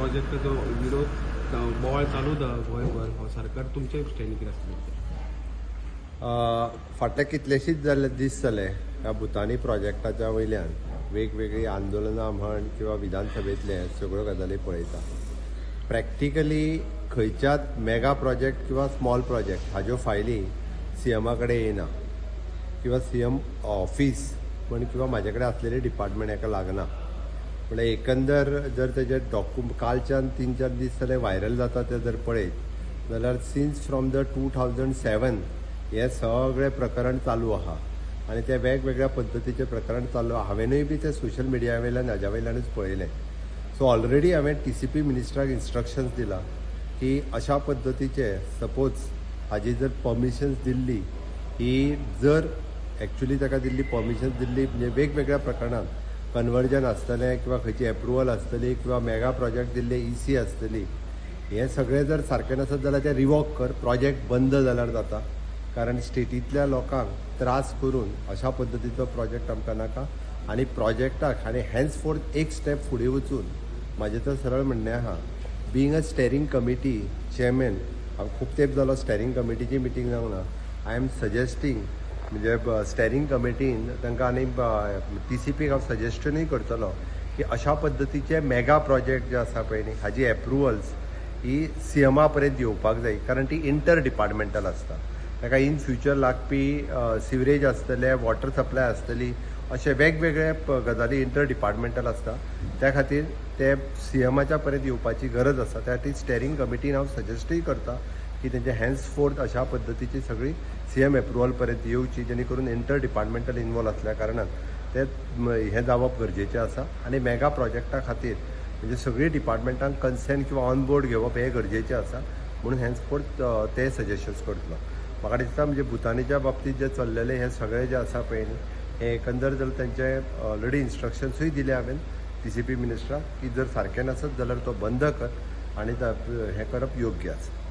प्रोजेक्टाचो विरोध बोवाळ चालू दा गोंयभर हो सरकार तुमचे दृश्टीन कितें आसतलें? फाटले कितलेशीच दीस जाले ह्या भुतानी प्रोजेक्टाच्या वयल्यान वेगवेगळी आंदोलनां म्हण किंवा विधानसभेतले सगळ्यो गजाली पळयता. प्रॅक्टिकली खंयच्याच मेगा प्रोजेक्ट किंवा स्मॉल प्रोजेक्ट हाज्यो फायली सीएमा कडेन येना किंवा सीएम ऑफिस म्हण किंवा म्हाजे कडेन आसलेले डिपार्टमेंट हाका लागना. म्हणजे एकंदर जर तेजे कालच्यान 3-4 दीस जाले व्हायरल जाता ते जर पळयत जाल्यार सिन्स फ्रॉम द 2007 हे सगळें प्रकरण चालू आहा आनी ते वेगवेगळ्या पद्दतीचें प्रकरण चालू आहा. हांवेनूय बी ते सोशल मिडिया वयल्यान हाज्या वयल्यानूच पळयलें. सो ऑलरेडी हांवें TCP मिनिस्टराक इन्स्ट्रक्शन्स दिला की अशा पद्दतीचे सपोज हाजी जर परमिशन्स दिल्ली ही जर एक्चुअली ताका दिल्ली परमिशन्स दिल्ली म्हणजे वेगवेगळ्या प्रकरणांत कन्वर्जन आसतलें किंवा खंयची एप्रुवल आसतली किंवा मेगा प्रोजेक्ट दिल्ले EC आसतली हें सगळें जर सारकें नसत जाल्यार तें रिवोक कर. प्रोजेक्ट बंद जाल्यार जाता, कारण स्टेटींतल्या लोकांक त्रास करून अशा पद्दतीचो प्रोजेक्ट आमकां नाका. आनी प्रोजेक्टाक आनी हॅन्स फोर्थ एक स्टेप फुडें वचून म्हाजें तर सरळ म्हणणें आहा, being a steering committee chairman, हांव खूब तेंप जालो स्टेरींग कमिटीची मिटींग जावंक ना. आय एम सजेस्टींग म्हणजे स्टेरींग कमिटीन तांकां आनी TCPक हांव सजेस्टनूय करतलो की अशा पद्दतीचे मेगा प्रोजेक्ट जे आसा पळय न्ही हाजी एप्रुवल्स ही सीएमा पर्यंत येवपाक जाय, कारण ती इंटर डिपार्टमेंटल आसता. ताका इन फ्युचर लागपी सिवरेज आसतले, वॉटर सप्लाय आसतली, अशे वेगवेगळे गजाली इंटर डिपार्टमेंटल आसता. त्या खातीर ते सीएमाच्या पर्यंत येवपाची गरज आसा. त्या खातीर स्टेरींग कमिटीन हांव सजेस्टूय करता की तेंचे हॅन्स फोर्थ अशा पद्दतीची सगळी सीएम एप्रुवल पर्यंत येवची, जेणे करून इंटर डिपार्टमेंटल इन्वॉल्व आसल्या कारणान ते हें जावप गरजेचें आसा. आनी मेगा प्रोजेक्टा खातीर म्हणजे सगळी डिपार्टमेंटांक कन्सेंट किंवा ऑन बोर्ड घेवप हें गरजेचें आसा. म्हणून हॅन्स फोर्थ ते सजेशन्स करतलो. म्हाका दिसता म्हणजे भुतानीच्या बाबतींत जे चल्लेले हे सगळे जे आसा पळय न्ही हे एकंदर जर तेंचे ऑलरेडी इन्स्ट्रक्शन्सूय दिले हांवें TCP मिनिस्टराक की जर सारकें नासत जाल्यार तो बंद कर आनी हें करप योग्य आसा.